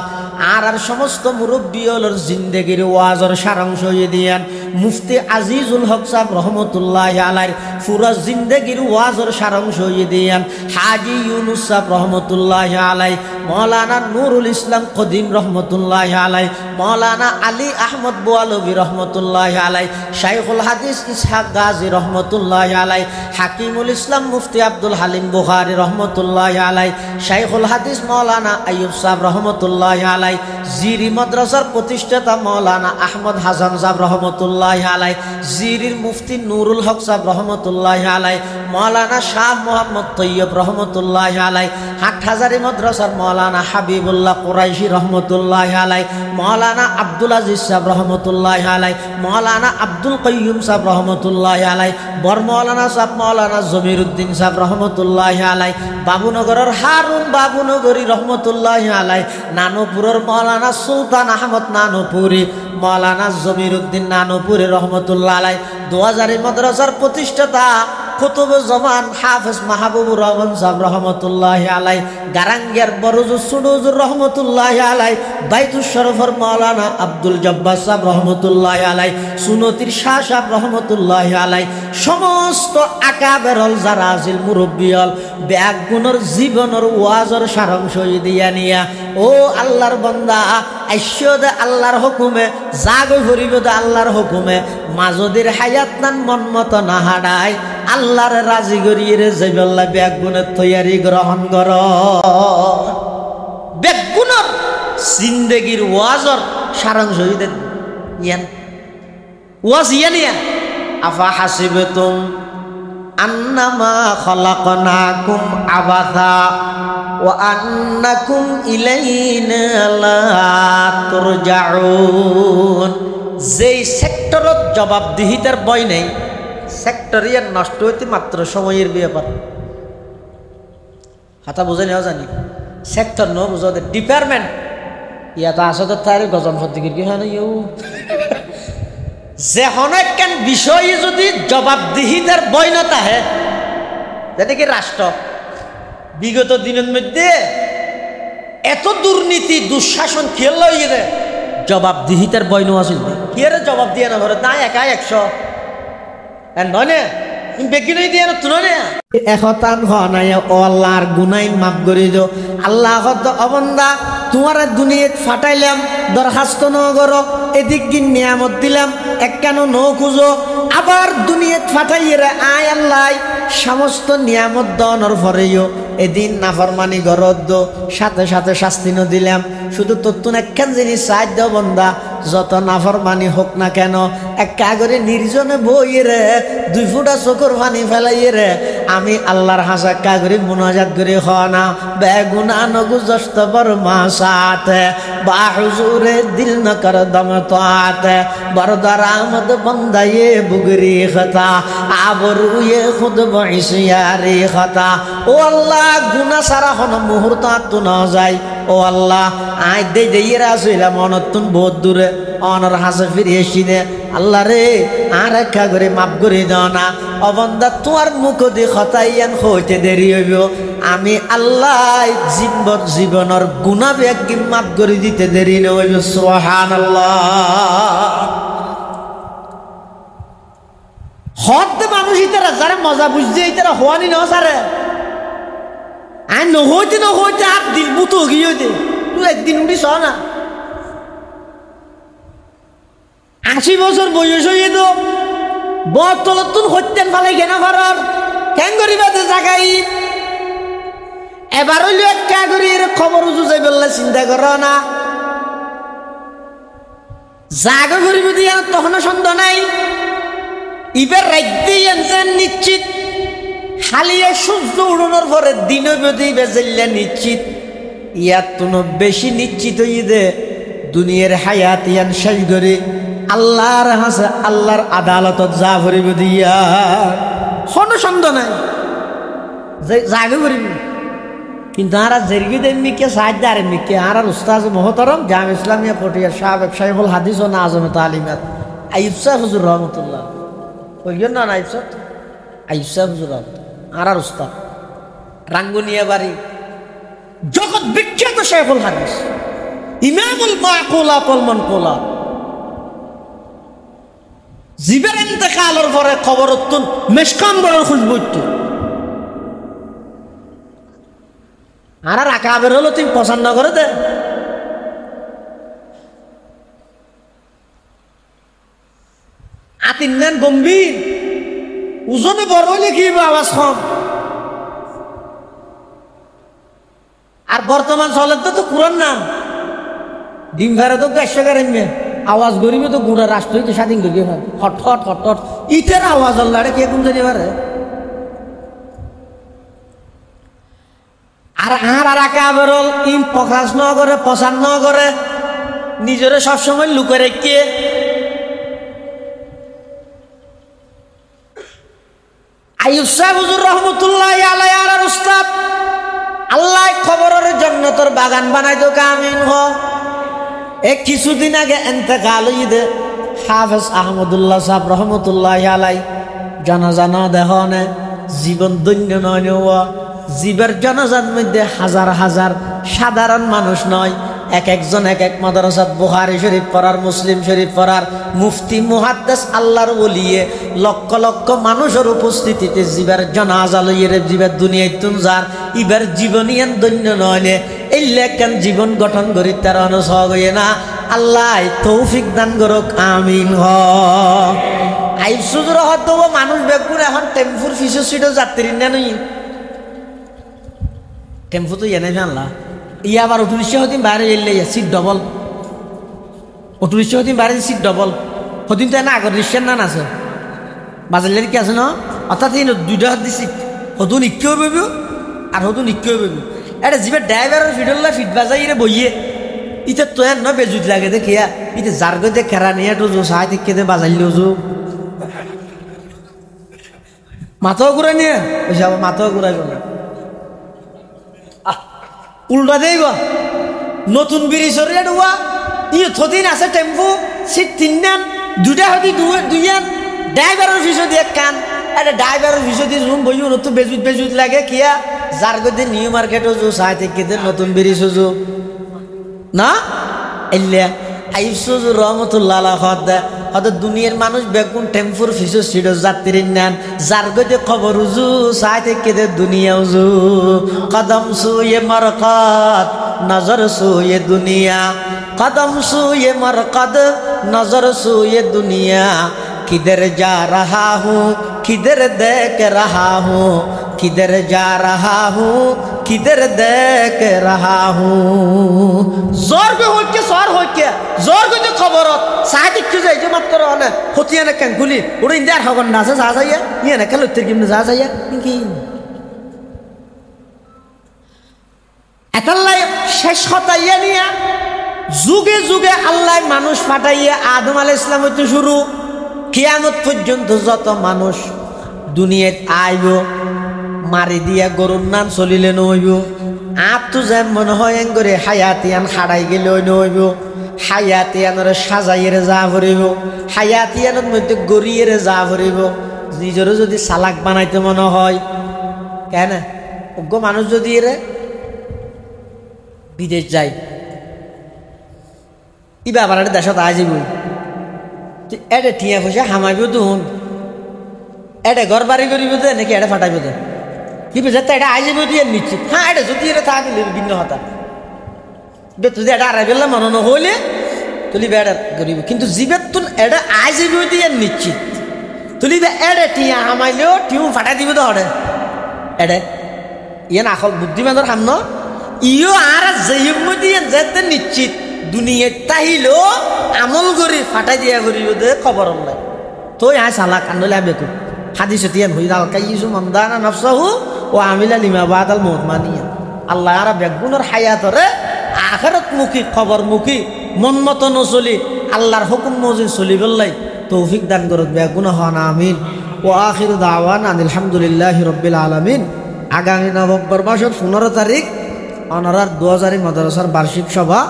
আর সমস্ত মুরব্বিয়লর জিন্দেগির ওয়াজর সারাংশ দিয়ান মুফতি আজিজুল হক সাহেব রহমতুল্লাহ আলাইহির পুরা জিন্দেগির ওয়াজর সারাংশ দিয়ান হাজী ইউনুস সাহেব রহমতুল্লাহ আলাইহি মাওলানা নুরুল ইসলাম কদিম রহমতুল্লাহ আলাইহি মাওলানা আলী আহমদ বুয়ালবী রহমতুল্লাহ আলাইহি শাইখুল হাদিস ইসহাক গাজী রহমতুল্লাহ আলাইহি হাকিমুল ইসলাম মুফতি আব্দুল হালিম বুখারী রহমতুল্লাহ আলাইহি শাইখুল হাদিস মাওলানা আইয়ুব সাহেব রহমতুল্লাহ আলাইহি জিরি মাদ্রাসার প্রতিষ্ঠাতা মাওলানা আহমদ হাসান সাহেব রহমতুল্লাহ আলাইহি জিরির মুফতি নুরুল হক সাহেব রহমতুল্লাহ আলাইহি মাওলানা শাহ মোহাম্মদ তৈয়ব রহমতুল্লাহ আলাইহি হাটহাজারী মাদ্রাসার মাওলানা হাবিবুল্লাহ কুরাইশি রহমতুল্লাহ আলাইহি মাওলানা আব্দুল আজিজ সাহেব রহমতুল্লাহ আলাইহি মাওলানা আব্দুল কাইয়ুম সাহেব রহমতুল্লাহ আলাইহি বর মাওলানা সাহেব মাওলানা জমিরউদ্দিন সাহেব রহমতুল্লাহ আলাইহি বাবুনগরের হারুন বাবুনগরী রহমতুল্লাহ আলাইহি নানুপুরের মাওলানা সুলতান আহমদ নানুপুরি মাওলানা জমিরউদ্দিন নানুপুরি রহমতুল্লাহ আলাইহি 2000 মাদ্রাসার প্রতিষ্ঠাতা কুতুব জামান হাফেজ মাহবুবুর রহমান সাহেব রহমতুল্লাহ আলাইহি গারাঙ্গের বড়জুর সুডুজুর রহমতুল্লাহ আলাইহি বাইতুল শরফের মাওলানা আব্দুল জব্বার সাহেব রহমতুল্লাহ আলাইহি সুনতির শাহ সাহেব রহমতুল্লাহ আলাইহি সমস্ত আকাবেরল যারা আছিল মুরব্বিয়ল ব্যাগুণর জীবনের ওয়াজর সারাংশ দিয়া নিয়া ও আল্লাহর বান্দা আইশ্বদ আল্লাহর হুকুমে জাগ ভরিব আল্লাহর হুকুমে মাজদের হায়াত নান মন মতো না হাডায় আল্লাহর রাজি করিয়ে রে যাইবাল্লাহ ব্যাগুণের তৈয়ারি গ্রহণ কর ব্যাগুণর জিন্দেগির ওয়াজর সারাংশ ইয়ান ওয়াজ ইয়ানিয়া আফা হাসিবতুম আন্নামা খালাকনাকুম আবাথা ওয়া আন্নাকুম ইলাইনা লা তুরজাউন যেই সেক্টরত জবাবদিহিতার বই নেই সেক্টরিয়ার নষ্ট হইতে মাত্র সময়ের ব্যাপার হাতা বুঝে নেওয়া জানি সেক্টর ন বুঝতে ডিপার্টমেন্ট ইয়াতা আসতে তার গজম ফদিকির কি হয় ইউ যে হনেকেন বিষয়ে যদি জবাবদিহিতার বই না তাহে যাতে কি রাষ্ট্র বিগত দিনের মধ্যে এত দুর্নীতি দুঃশাসন খেল লইয়ে জবাবদিহিতার বই নো আসিল কি রে জবাব দিয়ে না ধরে তাই একা 100 নয় বেগি নই দিয়ে না তুই নয় এখতান হনাই ও আল্লাহর গুনাই মাফ করে দিও আল্লাহ হত অবন্দা তোমার দুনিয়াত ফাটাইলাম দরখাস্ত ন করো এদিক কি নিয়ামত দিলাম এক কেন ন খুঁজো আবার দুনিয়াত ফাটাইয়ে আয় আল্লাহ সমস্ত নিয়ামত দনর ফরেও এদিন নাফরমানি গরদ সাথে সাথে শাস্তি ন দিলাম শুধু তোর একখান জিনিস সাহায্য বন্দা যত নাফরমানি হোক না কেন এক কাগরে নির্জনে বইয়ে রে 2 ফুটা চোখের পানি ফেলাইয়ে রে আমি আল্লাহর হাসা কাগরে মুনাজাত করে খানা বেগুনা নগুজস্ত বরমা সাথে বা হুজুরে দিল ন কর দম তাতে বরদার আহমদ বন্দায়ে বুগরি খতা আবরুয়ে খুদ বইসিয়ারি খতা ও আল্লাহ গুনাহ সারা হন মুহূর্ত তো না যায় ও ও আল্লাহ আই দে দেইরা আসইলাম অনতুন বহুত দূরে অনর হাসে ফিরে এসিনে আল্লাহ রে আর একা করে মাফ করে দাও না অবন্দা তোমার মুখ দি খতাইয়ান হইতে দেরি হইব আমি আল্লাহ জীবনের গুনাহ কি মাফ করে দিতে দেরি না হইব সুবহানাল্লাহ হদ মানুষ ইতারা যারা মজা বুঝছে ইতারা হওয়ানি না সারে আর নহইতে আর দিল বুতো গিয়ে দে তুই একদিন উঠি চ না 80 বছর বয়স হয়ে তো বতলতুন হত্যেন ফালাই কেন করার কেন করিবা যে জাগাই এবার হইলো একটা করি এর খবর উজু যাই বললে চিন্তা করো না জাগা করিব দিয়া তখন সন্দেহ নাই ইবার রাইতে আনছেন নিশ্চিত হালিয়া সূর্য উড়ানোর পরে দিন বেদি বেজেল্লা নিশ্চিত ইয়াত কোনো বেশি নিশ্চিত হই দে দুনিয়ার হায়াত ইয়ান শেষ করে আল্লাহর হাসে আল্লাহর আদালতত যা ভরিব দিয়া কোনো সন্দেহ নাই জাগে ভরিব কিন্তু আর জেরগি দেমিকে সাহায্য আর এমনিকে আর উস্তাদ মোহতরম জাম ইসলামিয়া পটিয়া সাহেব শাইখুল হাদিস ও নাজমে তালিমাত আইয়ুব সাহেব হুজুর রহমতুল্লাহ কইলেন না আইয়ুব সাহেব হুজুর আর উস্তাদ রাঙ্গুনিয়া বাড়ি জগৎ বিখ্যাত শাইখুল হাদিস ইমামুল মাকুলাত ওয়াল মানকুলাত জিবের ইন্তেকালের পরে খবর উত্তন মেশকাম্বরের খুশবু উঠতো আর আকাবের হলো তুমি পছন্দ করে দে আতিন নেন গম্ভীর ওজনে বড় হইলে কি আওয়াজ কম আর বর্তমান চলে তো কুরআন নাম ডিম ফেরে তো গ্যাসের এমনি আওয়াজ গরিবে তো গুড়া রাষ্ট্র হইতে স্বাধীন করিয়ে হট হট হট হট ইটের আওয়াজ আল্লাহরে কে কোন জানি পারে আর আঁকা বেরোল ইম প্রকাশ ন করে প্রচার ন করে নিজের সবসময় লুকে রেখে আইয়ুব সাহেব হুজুর রহমতুল্লাহ আলাইহি আর উস্তাদ আল্লাহ খবরের জন্য তোর বাগান বানাই তো কামিন হ এক কিছুদিন আগে ইন্তেকাল হইদে হাফেজ আহমদুল্লাহ সাহেব রহমতুল্লাহ আলাইহি জানাজা না দেহনে জীবন ধন্য নয় জীবের জানাজার মধ্যে হাজার হাজার সাধারণ মানুষ নয় এক একজন এক এক মাদ্রাসাত বুখারী শরীফ পড়ার মুসলিম শরীফ পড়ার মুফতি মুহাদ্দিস আল্লাহর ওলিয়ে লক্ষ লক্ষ মানুষের উপস্থিতিতে জীবের জানাজা লইয়ে জীবের দুনিয়ায় তুন যার ইবার জীবনিয়ান ধন্য নয় এই লেখান জীবন গঠন করি তার অনুসহ হইয়ে না আল্লাহ তৌফিক দান করুক আমিন হ আইয়ুব সুজুর হয়তো মানুষ বেগুন এখন টেম্পুর ফিসো সিটও যাত্রী না নই টেম্পু তো এনে জানলা ইয়া আবার অটো রিক্সা হদিন বাইরে এলে সিট ডবল অটো রিক্সা হদিন বাইরে সিট ডবল হদিন তো না আগর রিক্সার নান আছে বাজারের কি আছে না অর্থাৎ এই দুইটা হাত দিছি হতুন ইক্কেও পাইব আর হতুন ইক্কেও পাইব এটা যিবার ড্রাইভারের ফিডল্লা ফিট বাজাই রে বইয়ে ইটা তো ন বেজুত লাগে দেখিয়া ইটা যার গতে খেরা নিয়ে তো সাহায্য থেকে দে বাজাইলেও যো মাথাও ঘুরাই নিয়ে ওইসব আবার মাথাও ঘুরাইব না উল্টা দেব নতুন ব্রিজের রেট হওয়া ইয়ে থদিন আছে টেম্পু সিট তিন দুটা হদি দুইয়ান ড্রাইভারের ফিসো দিয়ে কান এটা ড্রাইভারের ফিসো দিয়ে জুম বইও নতুন বেজুত লাগে কিয়া যার গদি নিউ মার্কেটও যো সাই থেকে নতুন ব্রিজ যো না এলিয়া আইয়ুব সুজুর রহমতুল্লাহ আলাইহি হয়তো দুনিয়ার মানুষ বেগুন টেম্পুর ফিসো সিডো যাত্রী নেন যার গতি খবর উজু সাই থেকে দুনিয়া উজু কদম সুয়ে মরকত নজর সুয়ে দুনিয়া কদম সুয়ে মরকত নজর সুয়ে দুনিয়া किधर जा रहा हूँ किधर देख रहा हूँ किधर जा रहा हूँ किधर देख रहा हूँ जोर पे हो के सौर हो के जोर को जो खबर हो साहित्य क्यों जाए जो मत करो ना होती है ना कंकुली उड़े इंदिरा हवन ना से जा जाइए ये ना कल उत्तर की में जा जाइए इनकी अतल्ला शेष होता ये नहीं है जुगे जुगे अल्लाह मानुष फाटाइए आदम अलैहिस सलाम होते शुरू কিয়ামত পর্যন্ত যত মানুষ দুনিয়াত আইব মারি দিয়া গরুর নাম চলিলে নইব আর তো যেন মনে হয় করে হায়াতিয়ান খাড়াই গেলে নইব হায়াতিয়ানের সাজাইয়ের যা ভরিব হায়াতিয়ানের মধ্যে গড়িয়ে যা ভরিব নিজেরও যদি চালাক বানাইতে মনে হয় কেন অজ্ঞ মানুষ যদি এরে বিদেশ যায় ইবা আবার দেশত আইব এডে ঠিয়া পয়সা হামাইব দুন এডে ঘর বাড়ি করিব দে নাকি এডে ফাটাইব দে কি বুঝে এটা আইব দিয়ে নিশ্চিত হ্যাঁ এটা যদি এরা থাকিলে ভিন্ন হতা তুই এটা আড়াই বেলা মনে নহলে তুলি বেড়া করিব কিন্তু জীবের তুন এটা আইব দিয়ে নিশ্চিত তুলি এডে টিয়া হামাইলেও টিউ ফাটাই দিব তো হরে এডে ইয়ে না আসল বুদ্ধিমানের সামন ইও আর দিয়ে যেতে নিশ্চিত দুনিয়ায় তাহিলেও আমল করি ফাটাই দিয়া করিব দে খবর নাই তো আয় সালা কান্দলে আমি বেকু হাদিস তিয়ান হই দাল কাইয়ুসু মামদানা নাফসাহু ও আমিলা লিমা বাদাল মউত মানিয়া আল্লাহ আর বেগুনের হায়াতরে আখিরাত মুখী খবর মুখী মন মতো নচলি আল্লাহর হুকুম মজি চলি বললাই তৌফিক দান করত বেগুন হন আমিন ও আখির দাওয়ান আলহামদুলিল্লাহি রাব্বিল আলামিন আগামী নভেম্বর মাসের 15 তারিখ অনারার 2000 মাদ্রাসার বার্ষিক সভা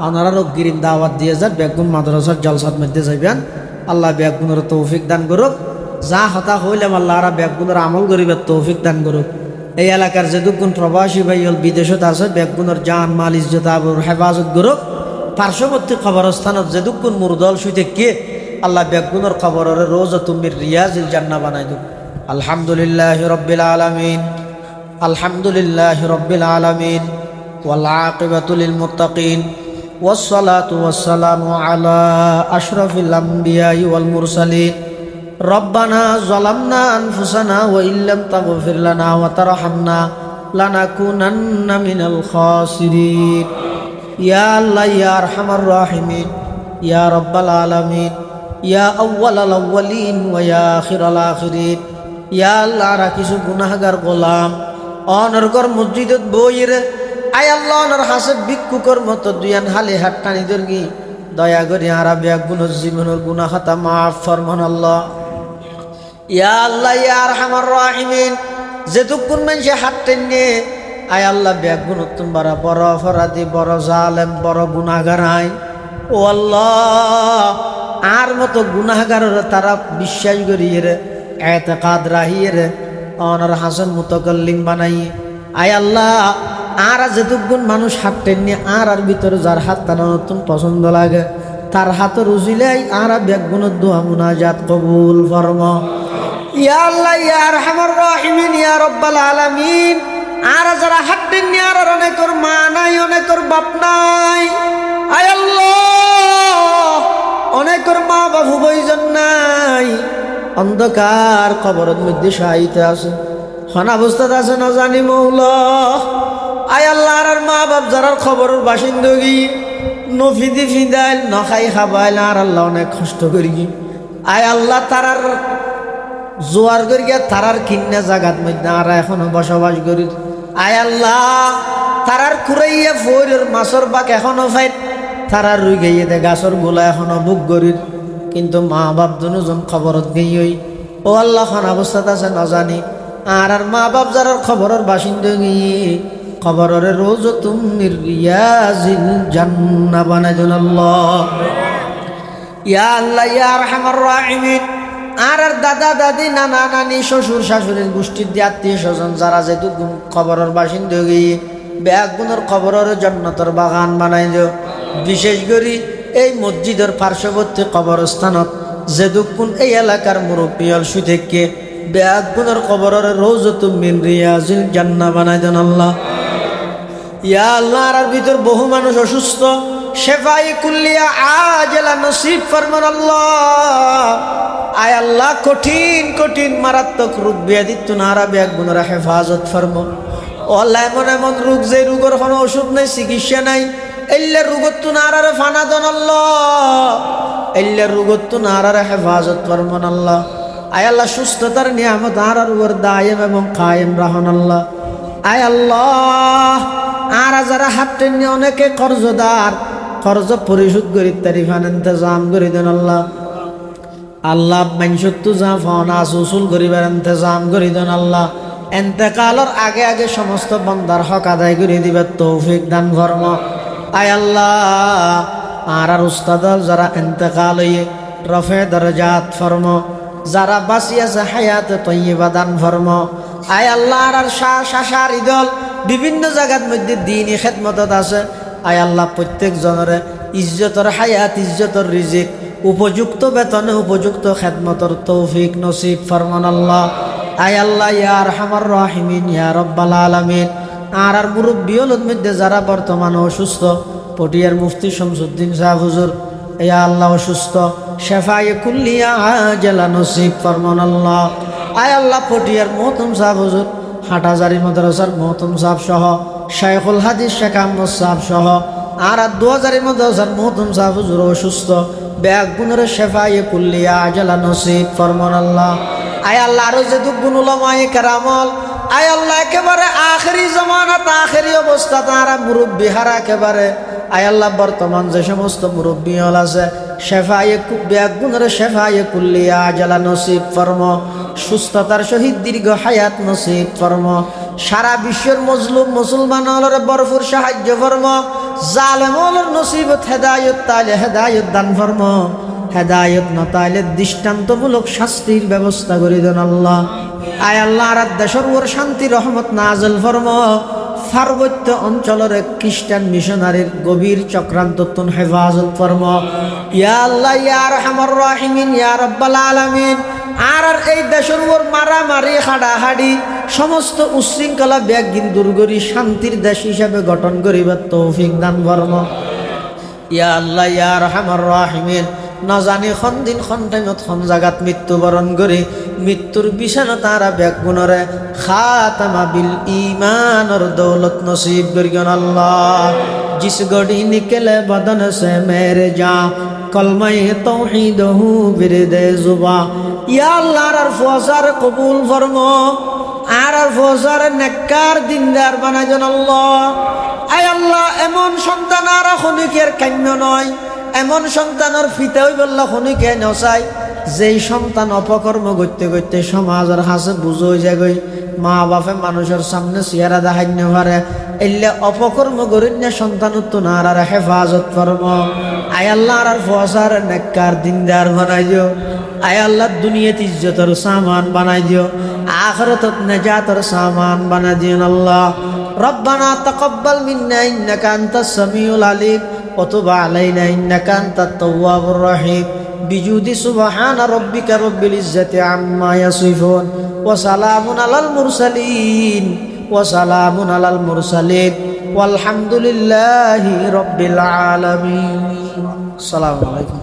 অনারার অগ্রিম দাওয়াত দিয়ে যান বেগুন মাদ্রাসার জলসাত মধ্যে যাইবেন আল্লাহ বেগুনের তৌফিক দান করুক যা হতা হইলাম আল্লাহ আর বেগুনের আমল করিবার তৌফিক দান করুক এই এলাকার যেদুগুণ প্রবাসী ভাইল বিদেশত আছে বেগুনের জান মাল ইজ্জত আবর হেফাজত করুক পার্শ্ববর্তী কবরস্থানত যেদুগুণ মুরদল শুইতে কে আল্লাহ বেগুনের খবরের রোজ তুমি রিয়াজিল জান্নাহ বানাই দিও আলহামদুলিল্লাহি রাব্বিল আলামিন আলহামদুলিল্লাহি রাব্বিল আলামিন ওয়াল আকিবাতু লিল মুত্তাকিন ওয়াসসালাতু ওয়াসসালামু আলা আশরাফিল আমবিয়াই ওয়াল মুরসালিন রব্বানা যালামনা আনফুসানা ওয়া ইল্লাম তাগফির লানা ওয়া তারহামনা লানাকুনান্না মিনাল খাসিরিন ইয়া আল্লাহ ইয়া আরহামার রাহিমিন ইয়া রাব্বাল আলামিন ইয়া আউয়ালাল আউয়ালিন ওয়া ইয়া আখিরাল আখিরিন ইয়া আল্লাহ রা কিছু গুনাহগার গোলাম অনর্গর মসজিদত বইরে আয় আল্লাহ অনর হাসে ভিক্ষুকর মতো দুয়ান হালে হাত টানি দর্গি দয়া করে আরা বেগুনের জীবনের গুনাহ খাতা মাফ ফরমান আল্লাহ ইয়া আল্লাহ ইয়া আরহামার রাহিমিন যেতুকুন মানুষে হাত টেনে আয় আল্লাহ বেগুন তোমরা বড় অপরাধী বড় জালেম বড় গুনাহগার আই ও আল্লাহ আর মতো গুনাহগারের তারা বিশ্বাস করিয়ে রে এতেকাদ রাহিয়ে রে অনর হাসান মুতাকাল্লিম বানাই আয় আল্লাহ আর যেতুকুন মানুষ হাত টেনে আর ভিতরে যার হাত টানা নতুন পছন্দ লাগে তার হাতের উজিলাই আর বেগুনের দোয়া মুনাজাত কবুল ফরমা ইয়া আল্লাহ ইয়া আরহামার রাহিমিন ইয়া রাব্বাল আলামিন আর যারা হাত টেনে আর অনেকের মা নাই অনেকের বাপ নাই আয় আল্লাহ অনেকের মা বাবু বইজন নাই অন্ধকার কবরের মধ্যে শায়িত আছে হন অবস্থাতে আছে না জানি মৌলা আয় আল্লাহ আর মা বাপ যারা খবরের বাসিন্দগি নফিদি ফিদাইল নখাই খাবাইল আর আল্লাহ অনেক কষ্ট করি আয় আল্লাহ তারার জোয়ার করিয়া তারার কিন্না জাগাত মধ্যে আর এখনো বসবাস করি আয় আল্লাহ তারার কুড়াইয়া ফোরের মাছর বাক এখনো ফাইট তারার রুই গাইয়ে দে গাছর গোলা এখনো বুক করির কিন্তু মা বাপ দুজন খবরত গেই ও আল্লাহ খান অবস্থাতে আছে না জানি আর মা বাপ যারা খবরের বাসিন্দগি খবরের রোজ তুমি রিয়াজিল জান্নাহ বানাই দেন আল্লাহ ইয়া আল্লাহ ইয়া আরহামার রাহিমিন আর দাদা দাদি নানা নানি শ্বশুর শাশুড়ির গোষ্ঠীর আত্মীয় স্বজন যারা যেহেতু খবরের বাসিন্দগি বেগুনের খবরের জান্নাতের বাগান বানাই দিও বিশেষ করে এই মসজিদের পার্শ্ববর্তী কবরস্থানত যেদুকুন এই এলাকার মুরব্বিয়ল শুই থেকে বেগুনের খবরের রোজ তুমি রিয়াজিল জান্নাহ বানাই দেন আল্লাহ ইয়া আল্লাহ আর ভিতর বহু মানুষ অসুস্থ শেফাই কুল্লিয়া আজলা নসিব ফরমান আল্লাহ আয় আল্লাহ কঠিন কঠিন মারাত্মক রোগ ব্যাধি তুনারা বেগুনের হেফাজত ফরমো আল্লাহ এমন এমন রোগ যে রোগের কোনো ওষুধ নেই চিকিৎসা নাই এল্লে রোগত তুনারারে ফানা দেন আল্লাহ এল্লে রোগত তুনারারে হেফাজত ফরমান আল্লাহ আয় আল্লাহ সুস্থতার নিয়ামত আর উপর দায়েম এবং কায়েম রাহন আল্লাহ আয় আল্লাহ আর যারা হাত টেনে অনেকে কর্জদার কর্জ পরিশোধ করি তারিফান ইন্তজাম করে দেন আল্লাহ আল্লাহ মানসত্তু যা ফনা উসুল করিবার ইন্তজাম করে দেন আল্লাহ এন্তেকালর আগে আগে সমস্ত বান্দার হক আদায় করে দিবে তৌফিক দান ফরম। আয় আল্লাহ আর উস্তাদ যারা এন্তেকাল হয়ে রফে দরজাত ফরম, যারা বাঁচি আছে হায়াতে তৈয়বা দান ফরম। আয় আল্লাহ আর শাসার ইদল বিভিন্ন জায়গার মধ্যে দ্বীনি খেদমতত আছে। আয় আল্লাহ প্রত্যেক জনরে ইজ্জতর হায়াত, ইজ্জতর রিজিক, উপযুক্ত বেতনে উপযুক্ত খেদমতর তৌফিক নসিব ফরমান আল্লাহ। আয় আল্লাহ ইয়া আরহামার রাহিমিন ইয়া রব্বাল আলামিন। আর মুরব্বী হলুদ মধ্যে যারা বর্তমানে অসুস্থ, পটিয়ার মুফতি শামসুদ্দিন সাহেব হুজুর ইয়া আল্লাহ অসুস্থ, শেফায়ে কুল্লিয়া আজলা নসিব ফরমান আল্লাহ। আয় আল্লাহ পটিয়ার মোহতম সাহেব হুজুর, হাটাজারি মাদ্রাসার মোহতম সাহেব সহ, শাইখুল হাদিস শেখ আহমদ সাহেব সহ আর 2000 মাদ্রাসার মোহতম সাহেব হুজুর অসুস্থ, ব্যাগ গুণের শেফায়ে কুল্লিয়া আজলা নসিব ফরমান আল্লাহ। আয় আল্লাহ আরো যে দুগুণ উলামায়ে কেরামল, আয় আল্লাহ একেবারে আখেরি জমানাত আখেরি অবস্থা তারা মুরব্বী হারা একেবারে। আয় আল্লাহ বর্তমান যে সমস্ত মুরব্বী হল আছে শেফায়ে ব্যাগ গুণের শেফায়ে কুল্লিয়া আজলা নসিব ফরম, সুস্থতার সহিত দীর্ঘ হায়াত নসিব ফরম। সারা বিশ্বের মজলুম মুসলমান হলরে ভরপুর সাহায্য ফরম, জালেম হলর নসিবত হেদায়ত তাইলে হেদায়ত দান ফরম, হেদায়ত না তাইলে দৃষ্টান্তমূলক শাস্তির ব্যবস্থা করে দেন আল্লাহ। আয় আল্লাহ আর দেশের ওর শান্তি রহমত নাজল ফরম, পার্বত্য অঞ্চলের খ্রিস্টান মিশনারির গভীর চক্রান্ত হেফাজত ফরম। ইয়া আল্লাহ ইয়া আরহামার রাহিমিন ইয়া রব্বাল আলামিন। আর এই দেশের ওর মারামারি হাডাহাডি সমস্ত উশৃঙ্খলা ব্যাগিন দূর করি শান্তির দেশ হিসাবে গঠন করিবার তৌফিক দান ফরম। ইয়া আল্লাহ ইয়া আরহামার রাহিমিন। না জানি খন দিন খন টাইমত খন জাগাত মৃত্যুবরণ করে মৃত্যুর বিছানা তারা ব্যাগ গুণরে খাতামা বিল ইমানর দৌলত নসিব করিয়ন আল্লাহ। জিস গড়ি নিকলে বদন সে মেরে যা কলমায়ে তৌহিদ হু বিরদে জুবা। ইয়া আল্লাহ আর ফজর কবুল ফরমো, আর ফজর নেককার দিনদার বানাইজন আল্লাহ। আয় আল্লাহ এমন সন্তান আর খনিকের কাম্য নয়, এমন সন্তানের ফিতে হই বললা খনিকে নসাই যেই সন্তান অপকর্ম করতে করতে সমাজের হাসে বুঝো হয়ে যায় গই, মা বাপে মানুষের সামনে চেহারা দেখাই না পারে, এলে অপকর্ম করেন না সন্তান তো না আর হেফাজত ফরম। আয় আল্লাহ আর ফসার নেককার দিনদার বানাই দিও। আয় আল্লাহ দুনিয়াত ইজ্জতের সামান বানাই দিও, আখিরাতত নাজাতের সামান বানাই দিও আল্লাহ। রব্বানা তাকাব্বাল মিন্না ইন্নাকা আনতাস সামিউল আলিম ওয়া তুব আলাইনা ইন্নাকা আনতাত তাওয়াবুর রহিম। বিজুদি সুবহানা রাব্বিকা রাব্বিল ইজ্জাতি আম্মা ইয়াসিফুন ওয়া সালামুন আলাল মুরসালিন ওয়ালহামদুলিল্লাহি রাব্বিল আলামিন। আসসালামু আলাইকুম।